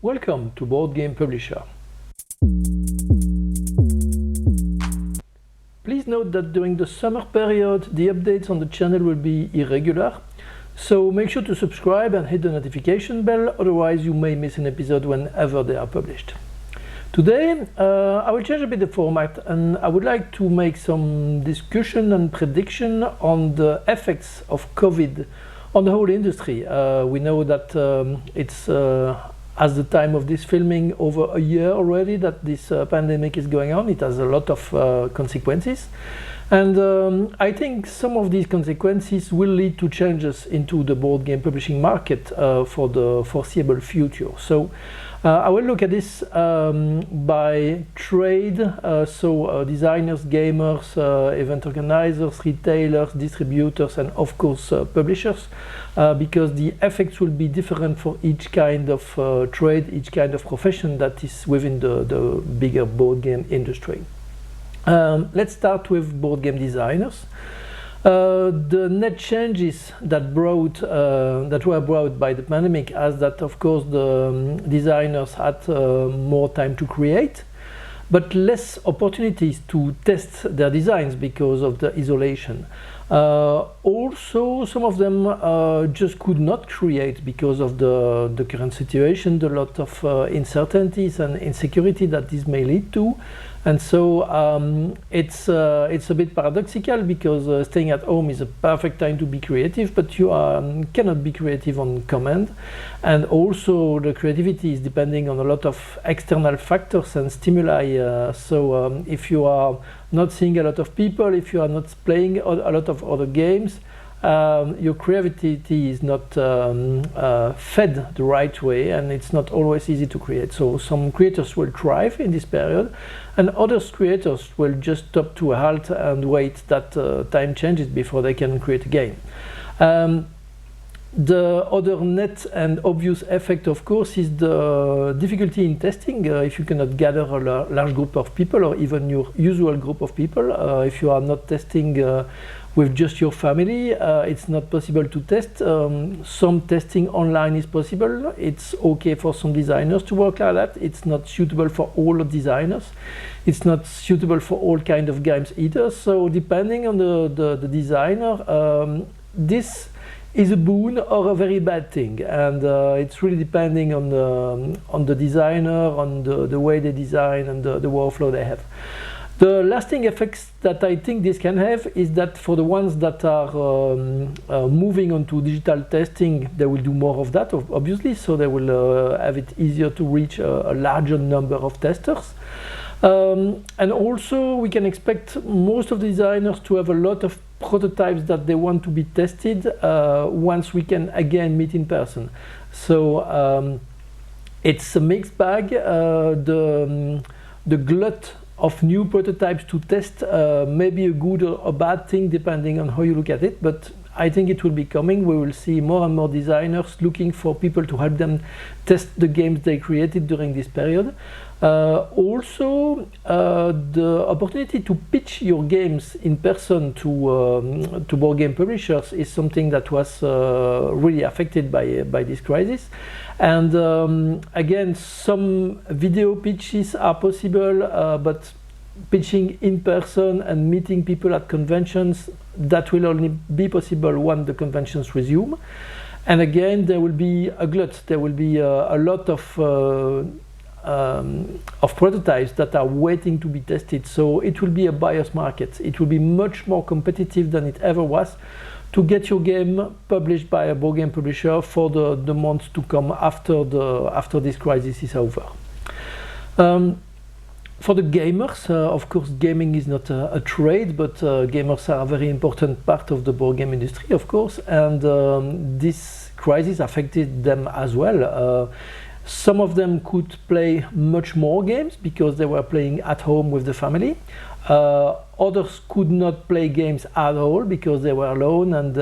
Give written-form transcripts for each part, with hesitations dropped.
Welcome to Board Game Publisher. Please note that during the summer period, the updates on the channel will be irregular, so make sure to subscribe and hit the notification bell, otherwise you may miss an episode whenever they are published. Today, I will change a bit the format and I would like to make some discussion and prediction on the effects of COVID on the whole industry. We know that it's at the time of this filming over a year already that this pandemic is going on. It has a lot of consequences, and I think some of these consequences will lead to changes into the board game publishing market for the foreseeable future. So I will look at this by trade, designers, gamers, event organizers, retailers, distributors, and of course publishers, because the effects will be different for each kind of trade, each kind of profession that is within the bigger board game industry. Let's start with board game designers. The net changes that were brought by the pandemic is that, of course, the designers had more time to create, but less opportunities to test their designs because of the isolation. Also, some of them just could not create because of the current situation, the lot of uncertainties and insecurity that this may lead to. And so it's a bit paradoxical, because staying at home is a perfect time to be creative, but you cannot be creative on command. And also the creativity is depending on a lot of external factors and stimuli. So if you are not seeing a lot of people, if you are not playing a lot of other games, your creativity is not fed the right way, and it's not always easy to create. So some creators will thrive in this period, and other creators will just stop to a halt and wait that time changes before they can create again. The other net and obvious effect, of course, is the difficulty in testing. If you cannot gather a large group of people, or even your usual group of people, if you are not testing with just your family, it's not possible to test. Some testing online is possible. It's okay for some designers to work like that. It's not suitable for all the designers. It's not suitable for all kinds of games either. So depending on the designer, this is a boon or a very bad thing, and it's really depending on the designer, on the way they design, and the workflow they have. The lasting effects that I think this can have is that for the ones that are moving on to digital testing, they will do more of that, obviously, so they will have it easier to reach a larger number of testers. And also we can expect most of the designers to have a lot of prototypes that they want to be tested once we can again meet in person. So it's a mixed bag. The glut of new prototypes to test may be a good or a bad thing depending on how you look at it, but I think it will be coming. We will see more and more designers looking for people to help them test the games they created during this period. Also, the opportunity to pitch your games in person to board game publishers is something that was really affected by this crisis. And again, some video pitches are possible, but pitching in person and meeting people at conventions, that will only be possible when the conventions resume. And again, there will be a glut. There will be a lot of prototypes that are waiting to be tested. So it will be a buyer's market. It will be much more competitive than it ever was to get your game published by a board game publisher for the months to come after this crisis is over. For the gamers, of course, gaming is not a trade, but gamers are a very important part of the board game industry, of course, and this crisis affected them as well. Some of them could play much more games because they were playing at home with the family. Others could not play games at all because they were alone and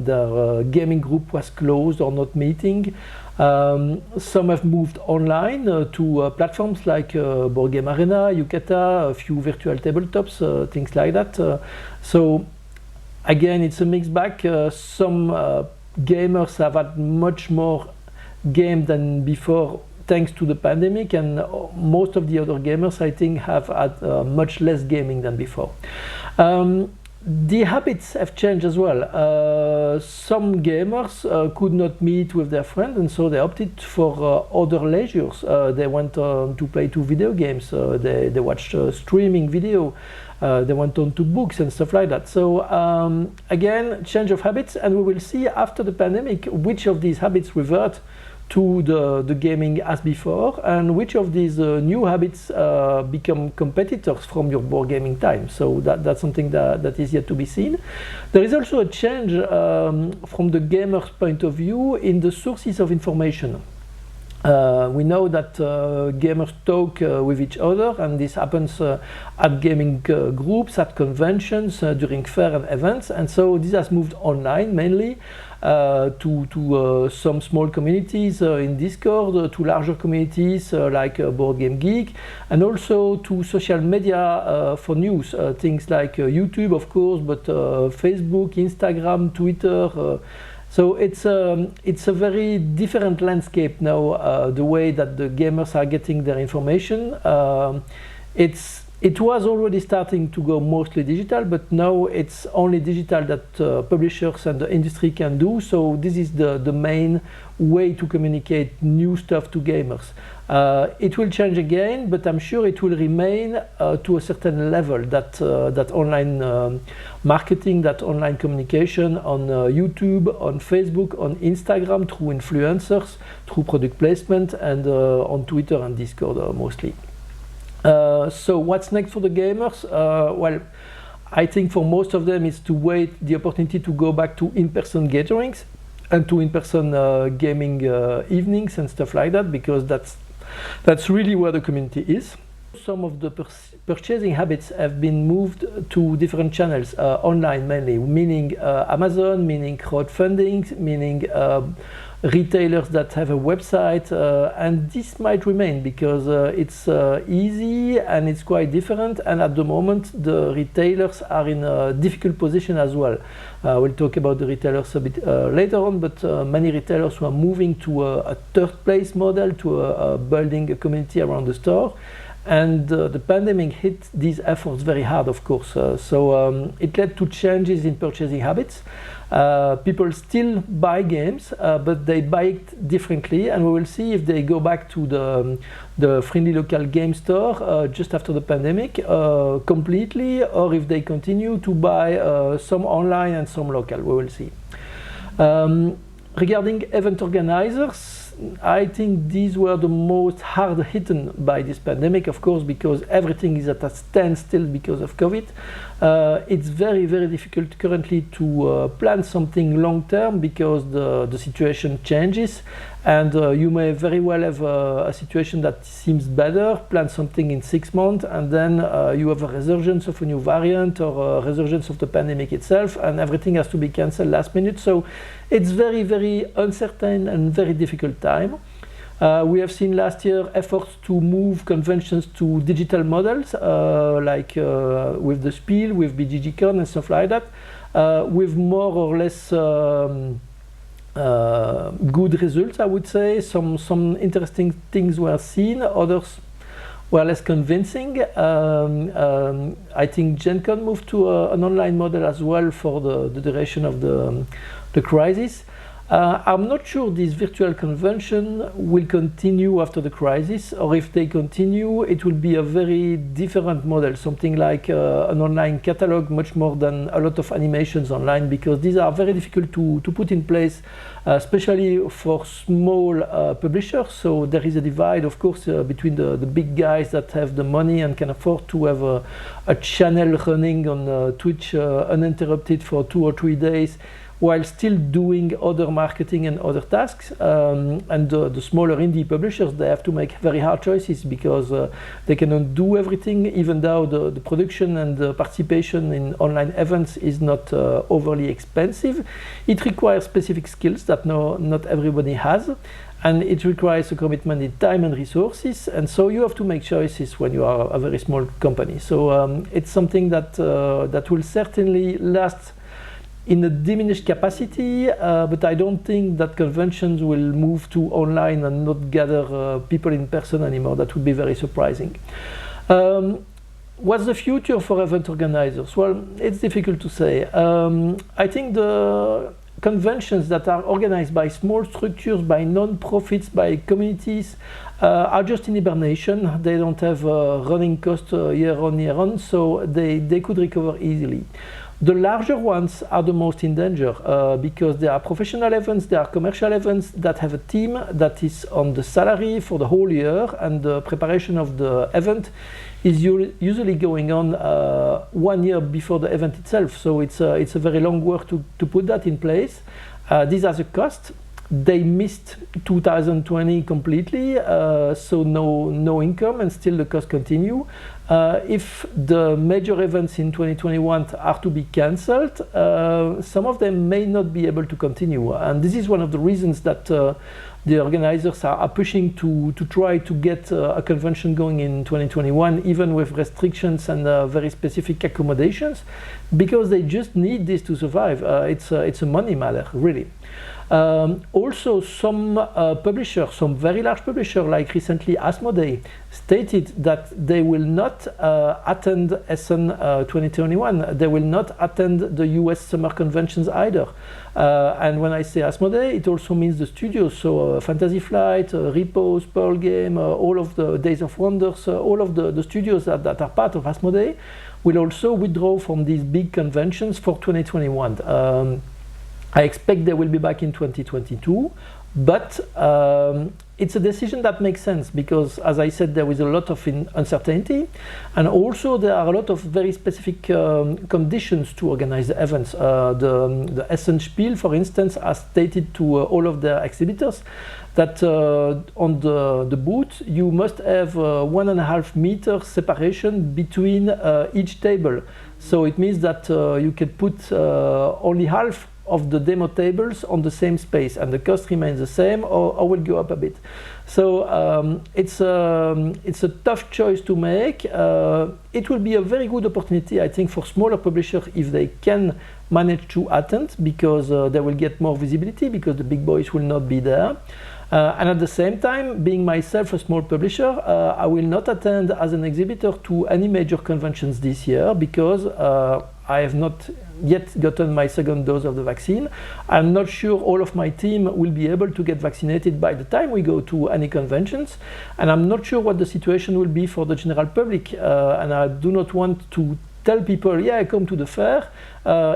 their gaming group was closed or not meeting. Some have moved online to platforms like Board Game Arena, Yucata, a few virtual tabletops, things like that. So again, it's a mixed bag. Some gamers have had much more game than before thanks to the pandemic, and most of the other gamers, I think, have had much less gaming than before. The habits have changed as well. Some gamers could not meet with their friends, and so they opted for other leisures. They went on to play to video games, they watched streaming video, they went on to books and stuff like that. So again, change of habits, and we will see after the pandemic which of these habits revert to the gaming as before, and which of these new habits become competitors from your board gaming time. So that's something that is yet to be seen. There is also a change from the gamer's point of view in the sources of information. We know that gamers talk with each other, and this happens at gaming groups, at conventions, during fair and events, and so this has moved online mainly to some small communities in Discord, to larger communities like Board Game Geek, and also to social media for news, things like YouTube, of course, but Facebook, Instagram, Twitter. So it's a very different landscape now, the way that the gamers are getting their information. It was already starting to go mostly digital, but now it's only digital that publishers and the industry can do. So this is the main way to communicate new stuff to gamers. It will change again, but I'm sure it will remain to a certain level, that online marketing, that online communication on YouTube, on Facebook, on Instagram, through influencers, through product placement, and on Twitter and Discord mostly. So what's next for the gamers? Well, I think for most of them is to wait the opportunity to go back to in-person gatherings and to in-person gaming evenings and stuff like that, because that's really where the community is. Some of the purchasing habits have been moved to different channels, online mainly, meaning Amazon, meaning crowdfunding, meaning retailers that have a website, and this might remain because it's easy and it's quite different, and at the moment the retailers are in a difficult position as well. We'll talk about the retailers a bit later on, but many retailers were moving to a third place model, to building a community around the store, and the pandemic hit these efforts very hard, of course. So it led to changes in purchasing habits. People still buy games, but they buy it differently, and we will see if they go back to the friendly local game store just after the pandemic completely, or if they continue to buy some online and some local. We will see. Regarding event organizers, I think these were the most hard hit by this pandemic, of course, because everything is at a standstill because of COVID. It's very, very difficult currently to plan something long term because the situation changes, and you may very well have a situation that seems better, plan something in 6 months, and then you have a resurgence of a new variant or a resurgence of the pandemic itself, and everything has to be cancelled last minute. So it's very, very uncertain and very difficult time. We have seen last year efforts to move conventions to digital models, like with the Spiel, with BGGCon and stuff like that, with more or less good results, I would say. Some interesting things were seen, others were less convincing. I think Gen Con moved to an online model as well for the duration of the crisis. I'm not sure this virtual convention will continue after the crisis, or if they continue, it will be a very different model, something like an online catalog, much more than a lot of animations online, because these are very difficult to put in place, especially for small publishers. So there is a divide, of course, between the big guys that have the money and can afford to have a channel running on Twitch uninterrupted for 2 or 3 days, while still doing other marketing and other tasks. And the smaller indie publishers, they have to make very hard choices because they cannot do everything, even though the production and the participation in online events is not overly expensive. It requires specific skills that not everybody has, and it requires a commitment in time and resources, and so you have to make choices when you are a very small company. So it's something that will certainly last in a diminished capacity, but I don't think that conventions will move to online and not gather people in person anymore. That would be very surprising. What's the future for event organizers? Well, it's difficult to say. I think the conventions that are organized by small structures, by non-profits, by communities are just in hibernation. They don't have running costs year on, so they could recover easily. The larger ones are the most in danger because they are professional events, they are commercial events that have a team that is on the salary for the whole year, and the preparation of the event is usually going on 1 year before the event itself. So it's a very long work to put that in place. These are the cost. They missed 2020 completely, so no income, and still the costs continue. If the major events in 2021 are to be cancelled, some of them may not be able to continue. And this is one of the reasons that the organizers are pushing to try to get a convention going in 2021, even with restrictions and very specific accommodations, because they just need this to survive. It's a money matter, really. Also, some publishers, some very large publishers, like recently Asmodee, stated that they will not attend Essen 2021. They will not attend the US summer conventions either. And when I say Asmodee, it also means the studios. So Fantasy Flight, Repos, Pearl Game, all of the Days of Wonders, all of the studios that are part of Asmodee will also withdraw from these big conventions for 2021. I expect they will be back in 2022, but it's a decision that makes sense because, as I said, there is a lot of uncertainty, and also there are a lot of very specific conditions to organize the events. The Essen Spiel, for instance, has stated to all of their exhibitors that on the booth you must have 1.5 meter separation between each table. So it means that you can put only half of the demo tables on the same space, and the cost remains the same or will go up a bit. So it's a tough choice to make. It will be a very good opportunity, I think, for smaller publishers if they can manage to attend, because they will get more visibility because the big boys will not be there. And at the same time, being myself a small publisher, I will not attend as an exhibitor to any major conventions this year because I have not yet gotten my second dose of the vaccine. I'm not sure all of my team will be able to get vaccinated by the time we go to any conventions, and I'm not sure what the situation will be for the general public, and I do not want to tell people, yeah, come to the fair,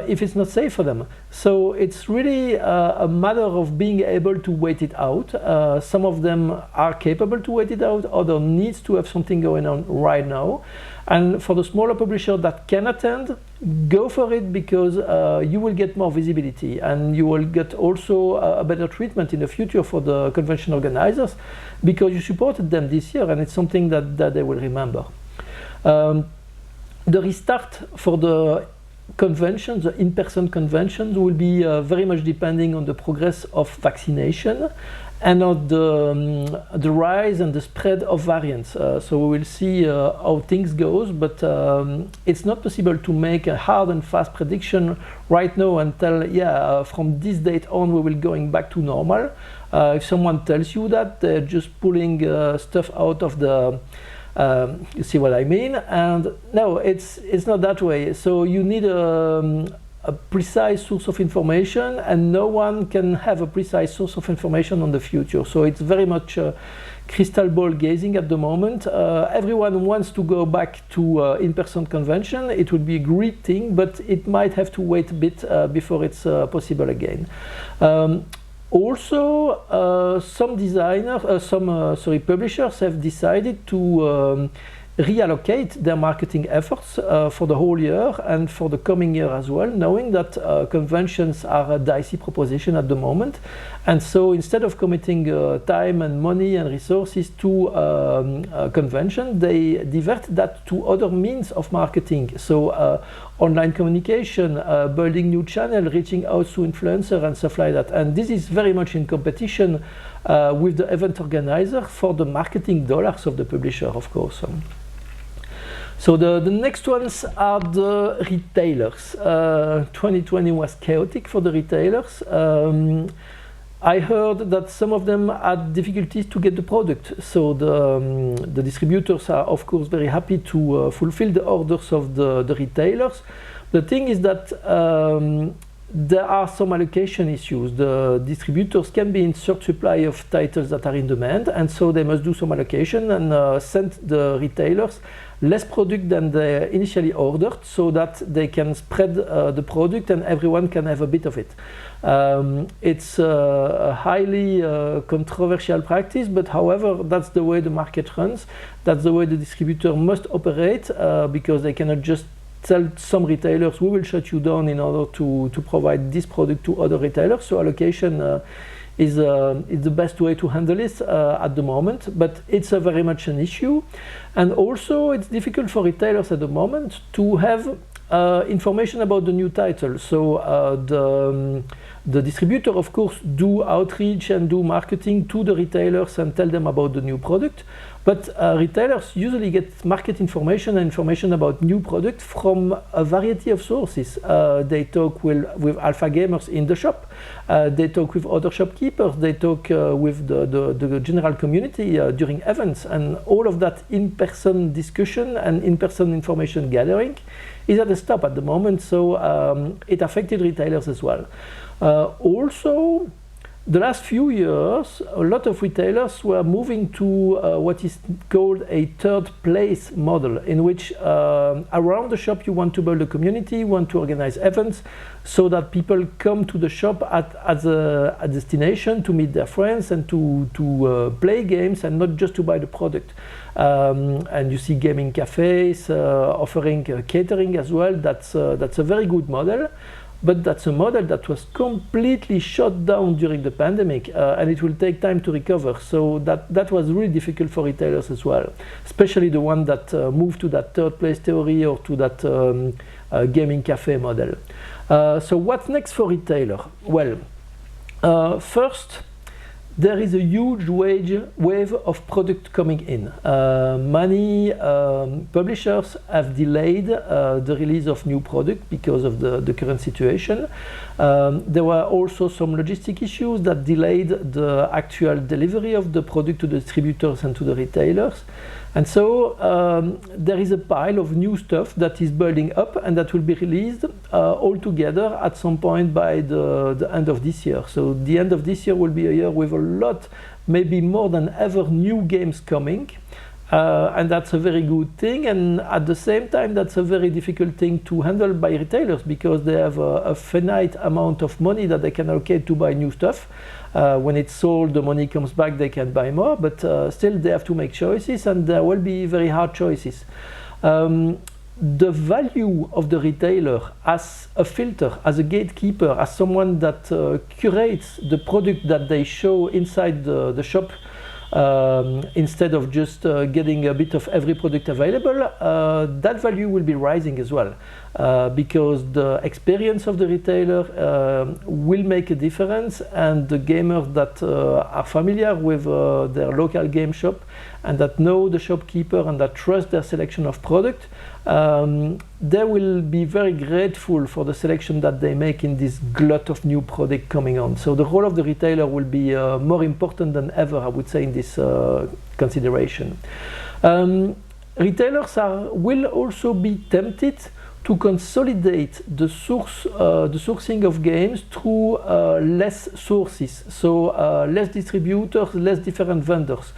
if it's not safe for them. So it's really a matter of being able to wait it out. Some of them are capable to wait it out, others needs to have something going on right now. And for the smaller publisher that can attend, go for it, because you will get more visibility and you will get also a better treatment in the future for the convention organizers, because you supported them this year, and it's something that they will remember. The restart for the conventions, the in-person conventions, will be very much depending on the progress of vaccination and on the rise and the spread of variants. So we will see how things goes, but it's not possible to make a hard and fast prediction right now and tell, yeah, from this date on we will going back to normal. If someone tells you that, they're just pulling stuff out of the you see what I mean? And no, it's not that way. So you need a precise source of information, and no one can have a precise source of information on the future. So it's very much crystal ball gazing at the moment. Everyone wants to go back to in-person convention. It would be a great thing, but it might have to wait a bit before it's possible again. Also, some publishers have decided to reallocate their marketing efforts for the whole year and for the coming year as well, knowing that conventions are a dicey proposition at the moment. And so instead of committing time and money and resources to a convention, they divert that to other means of marketing. So online communication, building new channel, reaching out to influencers and stuff like that. And this is very much in competition with the event organizer for the marketing dollars of the publisher, of course. So the next ones are the retailers. 2020 was chaotic for the retailers. I heard that some of them had difficulties to get the product. So the distributors are of course very happy to fulfill the orders of the retailers. The thing is that there are some allocation issues. The distributors can be in short supply of titles that are in demand, and so they must do some allocation and send the retailers less product than they initially ordered, so that they can spread the product and everyone can have a bit of it. It's a highly controversial practice, but however, that's the way the market runs. That's the way the distributor must operate, because they cannot just tell some retailers, we will shut you down in order to provide this product to other retailers. So allocation is the best way to handle it at the moment, but it's very much an issue. And also it's difficult for retailers at the moment to have information about the new title. So the distributor of course do outreach and do marketing to the retailers and tell them about the new product. But retailers usually get market information and information about new product from a variety of sources. They talk with alpha gamers in the shop. They talk with other shopkeepers. They talk with the general community during events. And all of that in-person discussion and in-person information gathering is at a stop at the moment. So it affected retailers as well. Also, the last few years, a lot of retailers were moving to what is called a third place model, in which around the shop you want to build a community, you want to organize events, so that people come to the shop as a destination to meet their friends and to play games and not just to buy the product. And you see gaming cafes offering catering as well. That's a very good model. But that's a model that was completely shut down during the pandemic, and it will take time to recover. So that was really difficult for retailers as well, especially the one that moved to that third place theory or to that gaming cafe model. So what's next for retailer? Well, first, there is a huge wave of product coming in. Many publishers have delayed the release of new product because of the current situation. There were also some logistic issues that delayed the actual delivery of the product to the distributors and to the retailers. And so there is a pile of new stuff that is building up and that will be released all together at some point by the end of this year. So the end of this year will be a year with a lot, maybe more than ever, new games coming. And that's a very good thing, and at the same time that's a very difficult thing to handle by retailers, because they have a finite amount of money that they can allocate to buy new stuff. When it's sold, the money comes back, they can buy more, but still they have to make choices, and there will be very hard choices. The value of the retailer as a filter, as a gatekeeper, as someone that curates the product that they show inside the shop, instead of just getting a bit of every product available, that value will be rising as well, because the experience of the retailer will make a difference, and the gamers that are familiar with their local game shop and that know the shopkeeper and that trust their selection of product, they will be very grateful for the selection that they make in this glut of new product coming on. So the role of the retailer will be more important than ever, I would say, in this consideration. Retailers will also be tempted to consolidate the sourcing of games through less sources, so less distributors, less different vendors.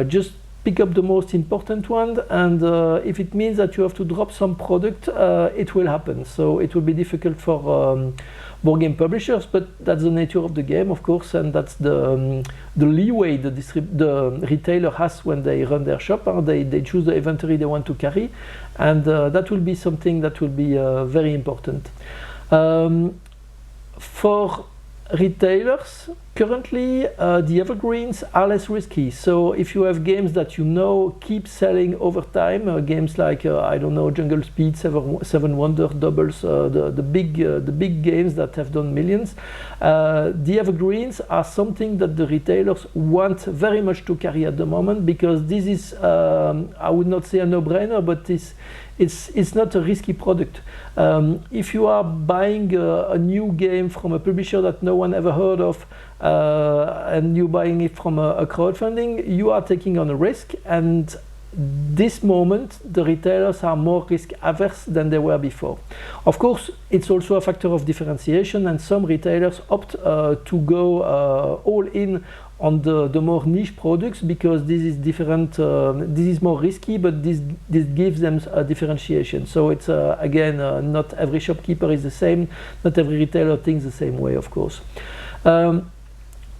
Just pick up the most important one, and if it means that you have to drop some product, it will happen. So it will be difficult for board game publishers, but that's the nature of the game, of course, and that's the leeway the retailer has when they run their shop. They choose the inventory they want to carry, and that will be something that will be very important. For retailers, currently the evergreens are less risky. So if you have games that you know keep selling over time, games like I don't know, Jungle Speed, Seven Wonders, Doubles, the big games that have done millions, the evergreens are something that the retailers want very much to carry at the moment, because this is I would not say a no-brainer, but this it's not a risky product. If you are buying a new game from a publisher that no one ever heard of, and you're buying it from a crowdfunding, you are taking on a risk, and this moment the retailers are more risk averse than they were before. Of course, it's also a factor of differentiation, and some retailers opt to go all in on the more niche products because this is different, this is more risky, but this gives them a differentiation. So it's again, not every shopkeeper is the same, not every retailer thinks the same way, of course.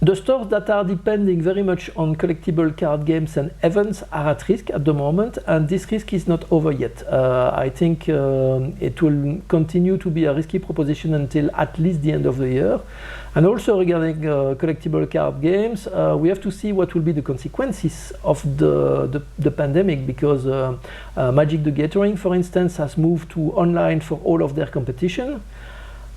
The stores that are depending very much on collectible card games and events are at risk at the moment, and this risk is not over yet. I think it will continue to be a risky proposition until at least the end of the year. And also regarding collectible card games, we have to see what will be the consequences of the pandemic, because Magic the Gathering, for instance, has moved to online for all of their competition.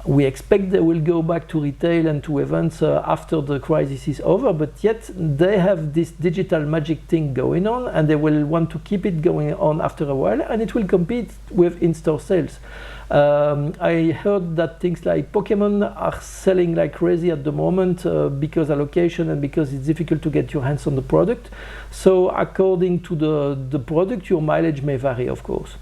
We expect they will go back to retail and to events after the crisis is over, but yet they have this digital Magic thing going on, and they will want to keep it going on after a while, and it will compete with in-store sales. I heard that things like Pokemon are selling like crazy at the moment because allocation and because it's difficult to get your hands on the product. So according to the product, your mileage may vary, of course.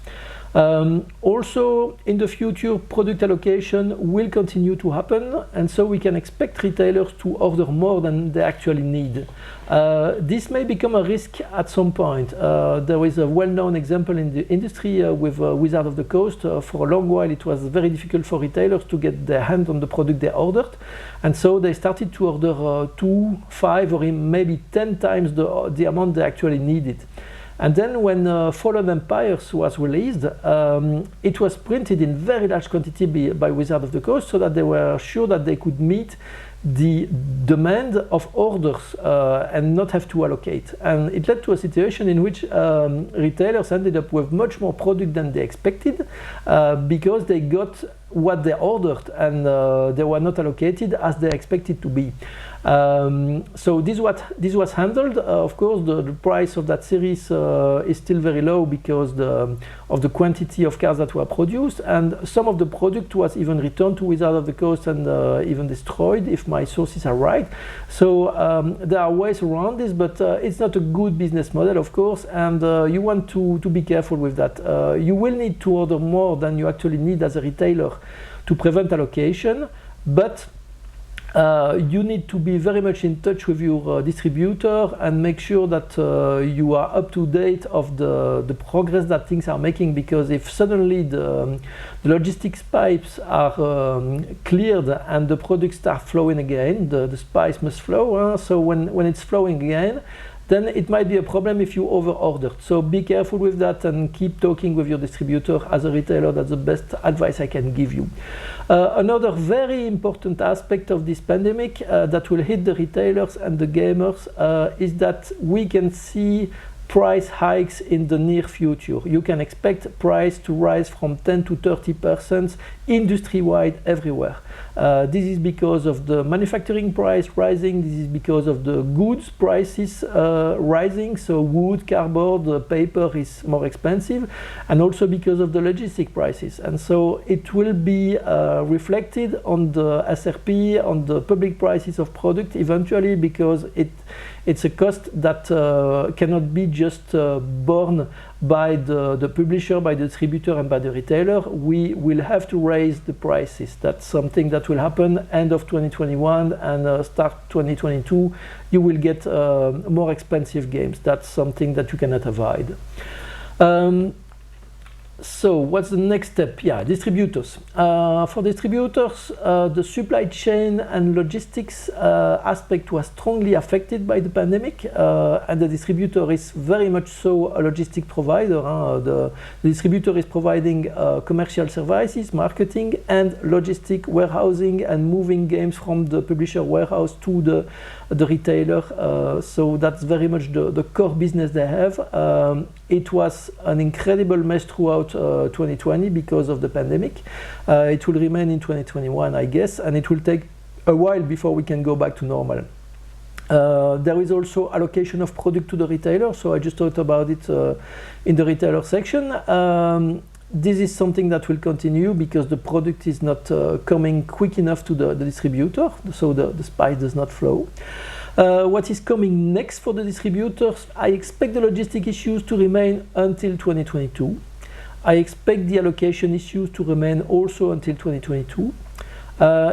Also, in the future, product allocation will continue to happen, and so we can expect retailers to order more than they actually need. This may become a risk at some point. There is a well-known example in the industry with Wizards of the Coast. For a long while, it was very difficult for retailers to get their hand on the product they ordered, and so they started to order 2, 5, or maybe 10 times the amount they actually needed. And then when Fallen Empires was released, it was printed in very large quantity by Wizards of the Coast, so that they were sure that they could meet the demand of orders and not have to allocate. And it led to a situation in which retailers ended up with much more product than they expected because they got what they ordered, and they were not allocated as they expected to be. So this was handled. Of course, the price of that series is still very low because of the quantity of cards that were produced, and some of the product was even returned to Wizards of the Coast and even destroyed, if my sources are right. So there are ways around this, but it's not a good business model, of course, and you want to be careful with that. You will need to order more than you actually need as a retailer to prevent allocation, but you need to be very much in touch with your distributor and make sure that you are up to date of the progress that things are making, because if suddenly the logistics pipes are cleared and the products start flowing again, the spice must flow, so when it's flowing again, then it might be a problem if you over-ordered. So be careful with that and keep talking with your distributor. As a retailer, that's the best advice I can give you. Another very important aspect of this pandemic that will hit the retailers and the gamers is that we can see price hikes in the near future. You can expect price to rise from 10 to 30% industry-wide everywhere. This is because of the manufacturing price rising, this is because of the goods prices rising, so wood, cardboard, paper is more expensive, and also because of the logistic prices. And so it will be reflected on the SRP, on the public prices of product eventually, because it's a cost that cannot be just borne by the publisher, by the distributor, and by the retailer. We will have to raise the prices. That's something that will happen end of 2021 and start 2022. You will get more expensive games. That's something that you cannot avoid. So what's the next step? Yeah, distributors. For distributors, the supply chain and logistics aspect was strongly affected by the pandemic, and the distributor is very much so a logistic provider. The distributor is providing commercial services, marketing, and logistic warehousing and moving games from the publisher warehouse to the retailer. So that's very much the core business they have. It was an incredible mess throughout 2020 because of the pandemic. It will remain in 2021, I guess, and it will take a while before we can go back to normal. There is also allocation of product to the retailer, so I just talked about it in the retailer section. this is something that will continue because the product is not coming quick enough to the distributor, so the spice does not flow. What is coming next for the distributors? I expect the logistic issues to remain until 2022. I expect the allocation issues to remain also until 2022.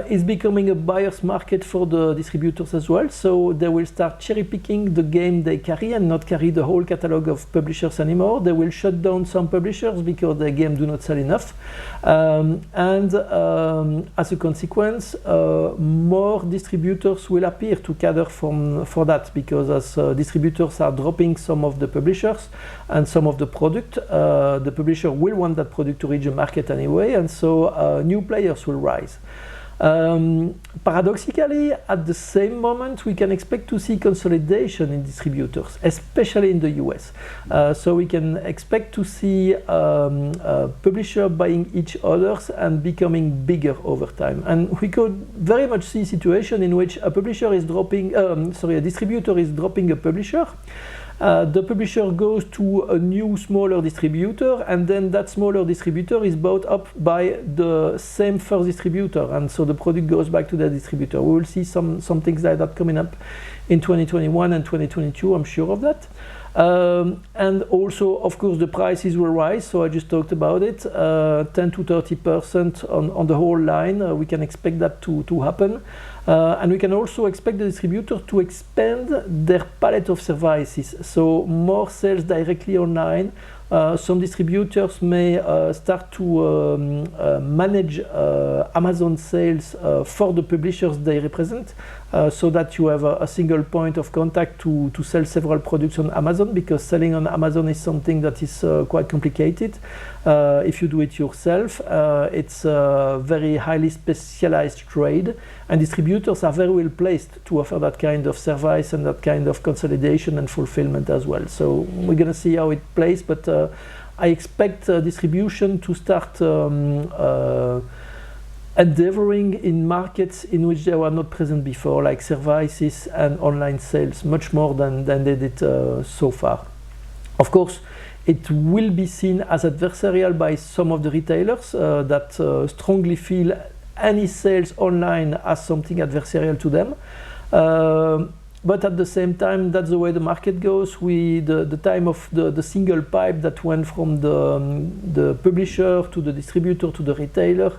It's becoming a buyer's market for the distributors as well, so they will start cherry picking the game they carry and not carry the whole catalog of publishers anymore. They will shut down some publishers because their game do not sell enough, and as a consequence, more distributors will appear to cater for that, because as distributors are dropping some of the publishers and some of the product, the publisher will want that product to reach the market anyway, and so new players will rise. Paradoxically, at the same moment, we can expect to see consolidation in distributors, especially in the US. So we can expect to see publishers buying each other's and becoming bigger over time. And we could very much see a situation in which a publisher is dropping, a distributor is dropping a publisher. The publisher goes to a new smaller distributor, and then that smaller distributor is bought up by the same first distributor, and so the product goes back to the distributor. We will see some things like that coming up in 2021 and 2022, I'm sure of that. And also, of course, the prices will rise, so I just talked about it, 10 to 30% on the whole line. We can expect that to happen. And we can also expect the distributor to expand their palette of services, so more sales directly online. Some distributors may start to manage Amazon sales for the publishers they represent, so that you have a single point of contact to sell several products on Amazon, because selling on Amazon is something that is quite complicated. If you do it yourself, it's a very highly specialized trade, and distributors are very well placed to offer that kind of service and that kind of consolidation and fulfillment as well. So we're going to see how it plays, but I expect distribution to start endeavoring in markets in which they were not present before, like services and online sales, much more than they did so far. Of course, it will be seen as adversarial by some of the retailers that strongly feel any sales online as something adversarial to them. But at the same time, that's the way the market goes. The time of the single pipe that went from the publisher to the distributor to the retailer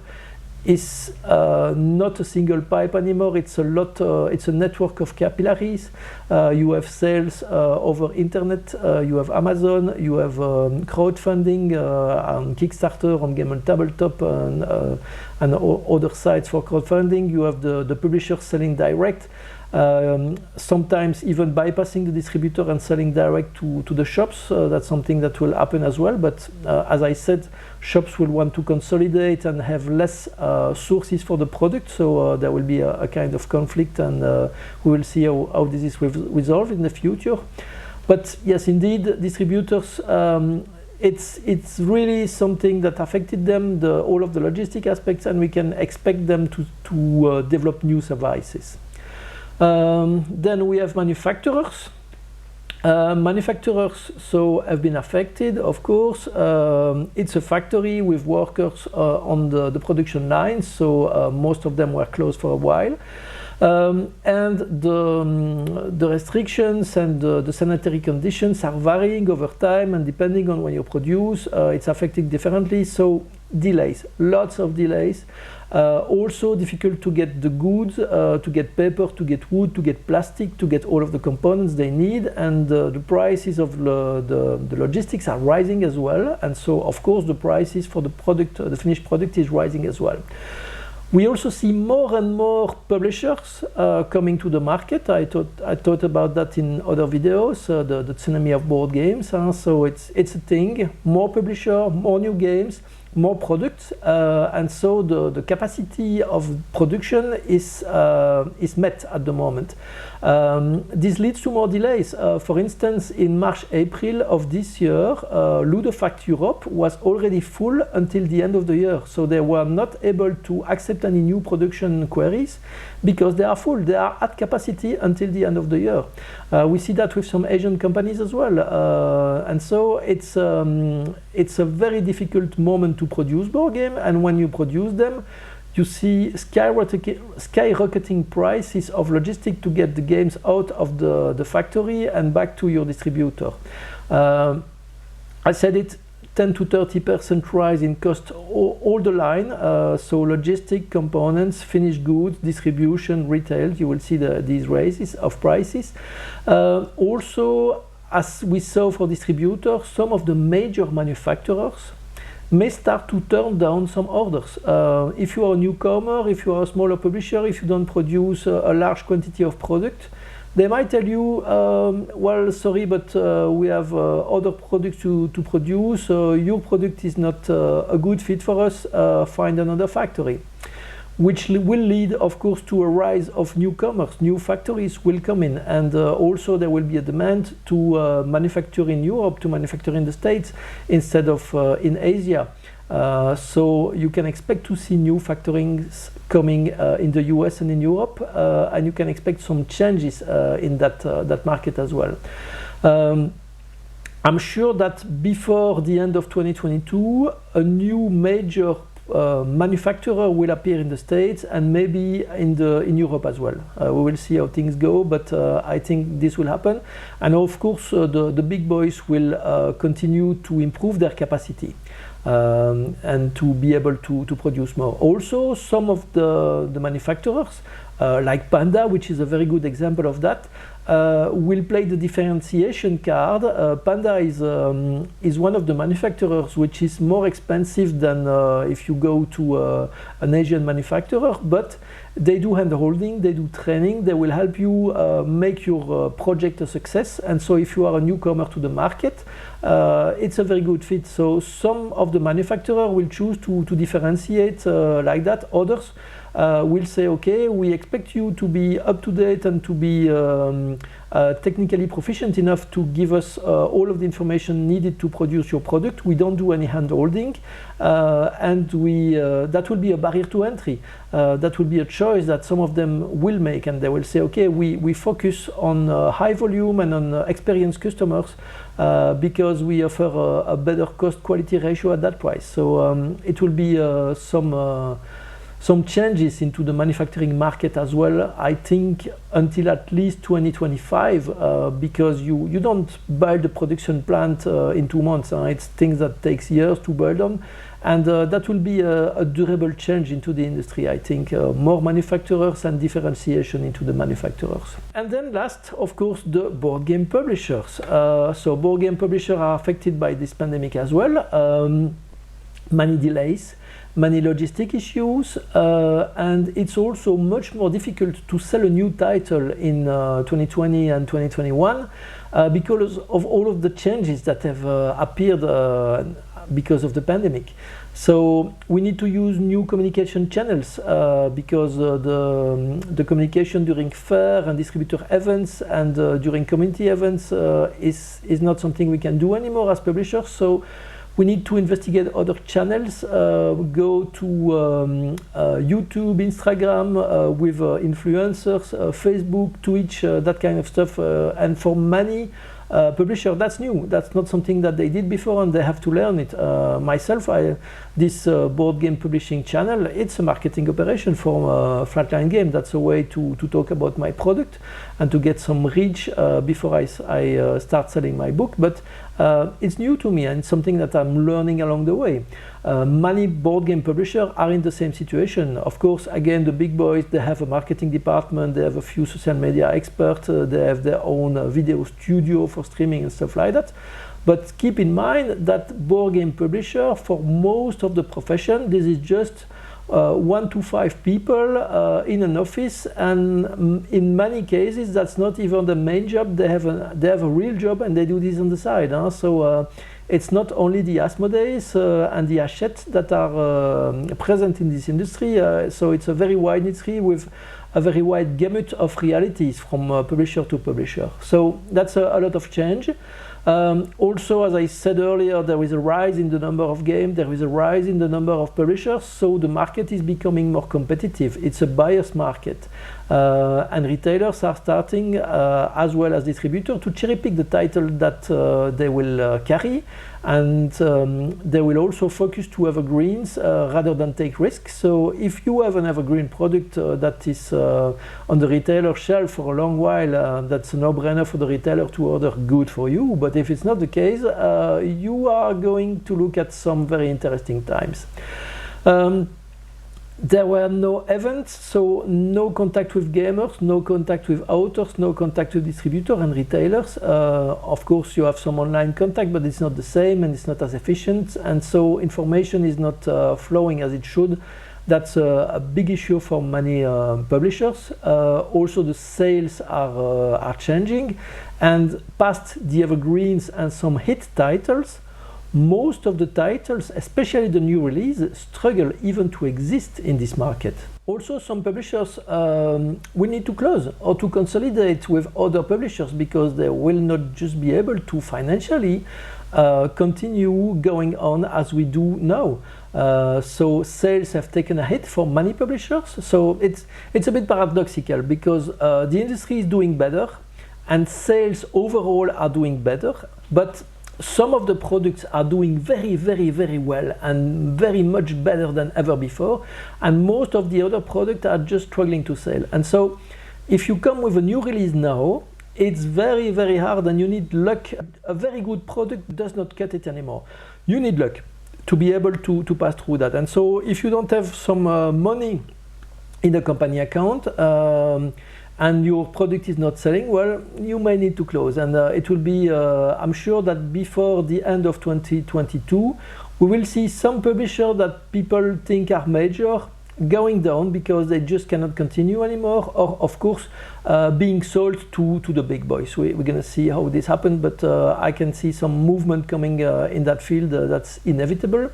is not a single pipe anymore. It's a network of capillaries. You have sales over internet, you have Amazon, you have crowdfunding on Kickstarter, on Game on Tabletop, and other sites for crowdfunding. You have the publisher selling direct, sometimes even bypassing the distributor and selling direct to the shops. That's something that will happen as well, but as I said, shops will want to consolidate and have less sources for the product, so there will be a kind of conflict, and we will see how this is resolved in the future. But yes, indeed, distributors, it's really something that affected them, all of the logistic aspects, and we can expect them to develop new services. Then we have manufacturers. Manufacturers have been affected, of course. It's a factory with workers on the production line, so most of them were closed for a while. And the restrictions and the sanitary conditions are varying over time, and depending on when you produce, it's affecting differently. So delays, lots of delays. Also difficult to get the goods, to get paper, to get wood, to get plastic, to get all of the components they need, and the prices of the logistics are rising as well, and so of course the prices for the product, the finished product, is rising as well. We also see more and more publishers coming to the market. I thought about that in other videos, the tsunami of board games. So it's a thing, more publisher, more new games, more products, and so the capacity of production is met at the moment. This leads to more delays. For instance, in March, April of this year, Ludofact Europe was already full until the end of the year. So they were not able to accept any new production queries because they are full. They are at capacity until the end of the year. We see that with some Asian companies as well. And so it's a very difficult moment to produce board game. And when you produce them, you see skyrocketing prices of logistics to get the games out of the factory and back to your distributor. I said it, 10 to 30% rise in cost all the line. So logistic components, finished goods, distribution, retail, you will see these raises of prices. Also, as we saw for distributors, some of the major manufacturers may start to turn down some orders. If you are a newcomer, if you are a smaller publisher, if you don't produce a large quantity of product, they might tell you, well, sorry, but we have other products to produce. Your product is not a good fit for us. Find another factory. Which will lead, of course, to a rise of newcomers. New factories will come in, and also there will be a demand to manufacture in Europe, to manufacture in the States instead of in Asia. So you can expect to see new factorings coming in the US and in Europe, and you can expect some changes in that market as well. I'm sure that before the end of 2022, a new major manufacturer will appear in the States and maybe in Europe as well. We will see how things go, but I think this will happen. And of course, the big boys will continue to improve their capacity and to be able to produce more. Also, some of the manufacturers, like Panda, which is a very good example of that, will play the differentiation card. Panda is one of the manufacturers which is more expensive than if you go to an Asian manufacturer, but they do hand-holding, they do training, they will help you make your project a success. And so if you are a newcomer to the market, it's a very good fit. So some of the manufacturers will choose to differentiate like that. Others will say, okay, we expect you to be up to date and to be technically proficient enough to give us all of the information needed to produce your product. We don't do any hand-holding, and that will be a barrier to entry. That will be a choice that some of them will make, and they will say, okay, we focus on high volume and on experienced customers because we offer a better cost-quality ratio at that price. So it will be some changes into the manufacturing market as well, I think, until at least 2025, because you don't build a production plant in 2 months. It's things that takes years to build them, and that will be a durable change into the industry, I think. More manufacturers and differentiation into the manufacturers. And then last, of course, the board game publishers. So board game publishers are affected by this pandemic as well. Many delays, many logistic issues, and it's also much more difficult to sell a new title in 2020 and 2021 because of all of the changes that have appeared because of the pandemic. So we need to use new communication channels because the communication during fair and distributor events and during community events is not something we can do anymore as publishers. So we need to investigate other channels, go to YouTube, Instagram with influencers, Facebook, Twitch, that kind of stuff. And for many publishers, that's new. That's not something that they did before, and they have to learn it. Myself, this board game publishing channel, it's a marketing operation for Flatline Game. That's a way to talk about my product and to get some reach before I start selling my book. But it's new to me, and it's something that I'm learning along the way. Many board game publishers are in the same situation. Of course, again, the big boys, they have a marketing department, they have a few social media experts, they have their own video studio for streaming and stuff like that. But keep in mind that board game publisher, for most of the profession, this is just 1 to 5 people in an office, and in many cases that's not even the main job. They have a real job, and they do this on the side. So it's not only the Asmodees and the Hachette that are present in this industry. So it's a very wide industry with a very wide gamut of realities from publisher to publisher. So that's a lot of change. Also, as I said earlier, there is a rise in the number of games, there is a rise in the number of publishers, so the market is becoming more competitive. It's a buyer's market. And retailers are starting, as well as distributors, to cherry pick the title that they will carry, and they will also focus to evergreens rather than take risks. So if you have an evergreen product that is on the retailer shelf for a long while, that's a no-brainer for the retailer to order, good for you. But if it's not the case, you are going to look at some very interesting times. There were no events, so no contact with gamers, no contact with authors, no contact with distributors and retailers. Of course, you have some online contact, but it's not the same and it's not as efficient, and so information is not flowing as it should. That's a big issue for many publishers. Also, the sales are changing, and past the evergreens and some hit titles, most of the titles, especially the new release, struggle even to exist in this market. Also, some publishers will need to close or to consolidate with other publishers because they will not just be able to financially continue going on as we do now. So sales have taken a hit for many publishers. So it's a bit paradoxical because the industry is doing better and sales overall are doing better, but some of the products are doing very, very, very well and very much better than ever before, and most of the other products are just struggling to sell. And so if you come with a new release now, it's very, very hard and you need luck. A very good product does not cut it anymore. You need luck to be able to pass through that. And so if you don't have some money in the company account, and your product is not selling, well, you may need to close. And it will be, I'm sure that before the end of 2022, we will see some publishers that people think are major going down because they just cannot continue anymore, or of course being sold to the big boys. We're gonna see how this happens, but I can see some movement coming in that field. That's inevitable.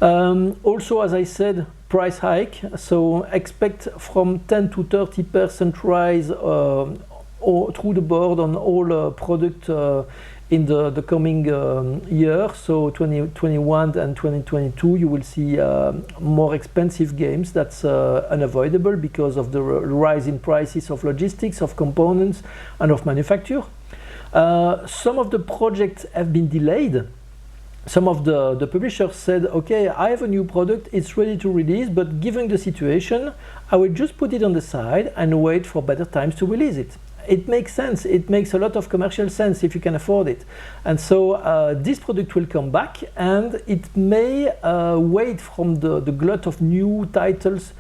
Also, as I said, price hike, so expect from 10 to 30% rise or through the board on all product in the coming year. So 2021 and 2022 you will see more expensive games. That's unavoidable because of the rise in prices of logistics, of components and of manufacture. Some of the projects have been delayed. Some of the publishers said, okay, I have a new product, it's ready to release, but given the situation, I will just put it on the side and wait for better times to release it. It makes sense, it makes a lot of commercial sense if you can afford it. And so this product will come back, and it may wait from the glut of new titles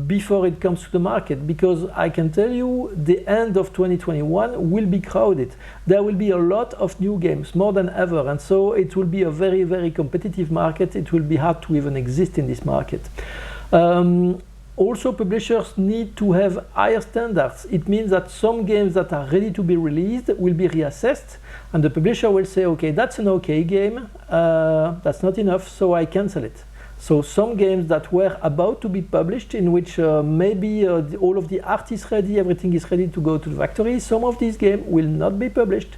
before it comes to the market, because I can tell you the end of 2021 will be crowded. There will be a lot of new games, more than ever, and so it will be a very, very competitive market. It will be hard to even exist in this market. Also, publishers need to have higher standards. It means that some games that are ready to be released will be reassessed, and the publisher will say, okay, that's an okay game, that's not enough, so I cancel it. So some games that were about to be published, in which maybe all of the art is ready, everything is ready to go to the factory, some of these games will not be published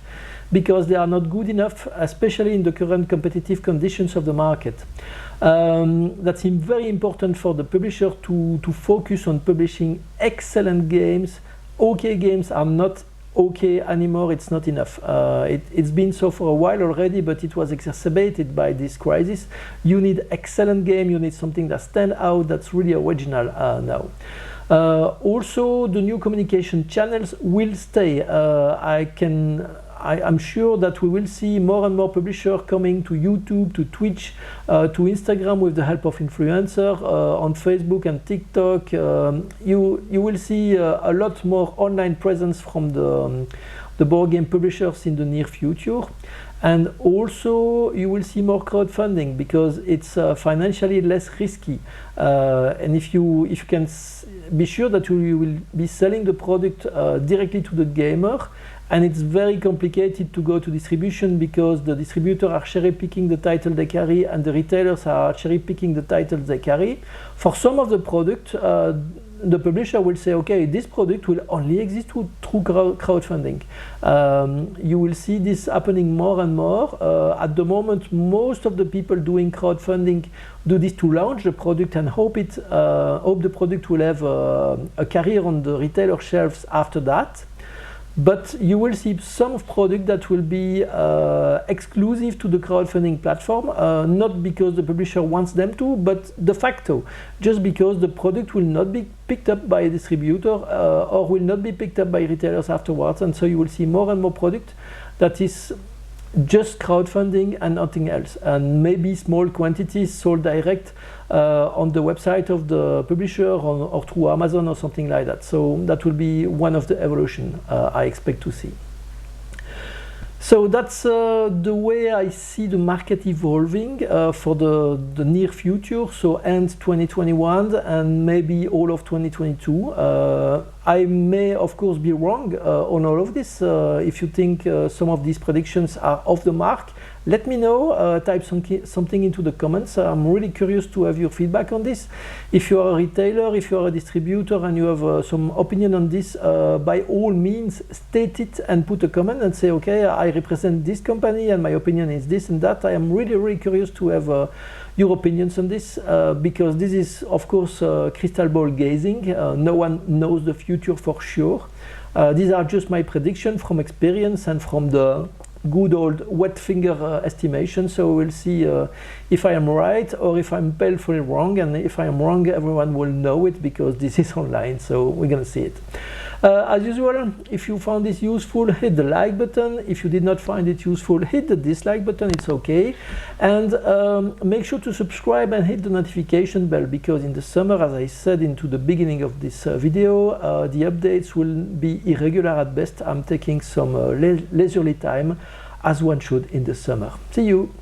because they are not good enough, especially in the current competitive conditions of the market. That's very important for the publisher to focus on publishing excellent games. Okay games are not okay anymore, it's not enough. It's been so for a while already, but it was exacerbated by this crisis. You need excellent game, you need something that stands out, that's really original now. Also, the new communication channels will stay. I'm sure that we will see more and more publishers coming to YouTube, to Twitch, to Instagram with the help of influencers, on Facebook and TikTok. You will see a lot more online presence from the board game publishers in the near future. And also you will see more crowdfunding because it's financially less risky. And if you can be sure that you will be selling the product directly to the gamer, and it's very complicated to go to distribution because the distributors are cherry-picking the title they carry and the retailers are cherry-picking the titles they carry. For some of the product, the publisher will say, okay, this product will only exist through crowdfunding. You will see this happening more and more. At the moment, most of the people doing crowdfunding do this to launch the product and hope the product will have a career on the retailer shelves after that. But you will see some product that will be exclusive to the crowdfunding platform, not because the publisher wants them to, but de facto, just because the product will not be picked up by a distributor or will not be picked up by retailers afterwards. And so you will see more and more product that is just crowdfunding and nothing else, and maybe small quantities sold direct on the website of the publisher or through Amazon or something like that. So that will be one of the evolution I expect to see. So that's the way I see the market evolving for the near future, so end 2021 and maybe all of 2022. I may of course be wrong on all of this. If you think some of these predictions are off the mark, let me know, type something into the comments. I'm really curious to have your feedback on this. If you are a retailer, if you are a distributor and you have some opinion on this, by all means state it and put a comment and say, okay, I represent this company and my opinion is this and that. I am really curious to have your opinions on this, because this is of course crystal ball gazing. No one knows the future for sure. These are just my predictions from experience and from the good old wet finger estimation. So we'll see if I am right or if I'm painfully wrong, and if I am wrong everyone will know it because this is online, so we're gonna see it. As usual, if you found this useful, hit the like button. If you did not find it useful, hit the dislike button, it's okay. And make sure to subscribe and hit the notification bell, because in the summer, as I said into the beginning of this video, the updates will be irregular at best. I'm taking some leisurely time, as one should in the summer. See you!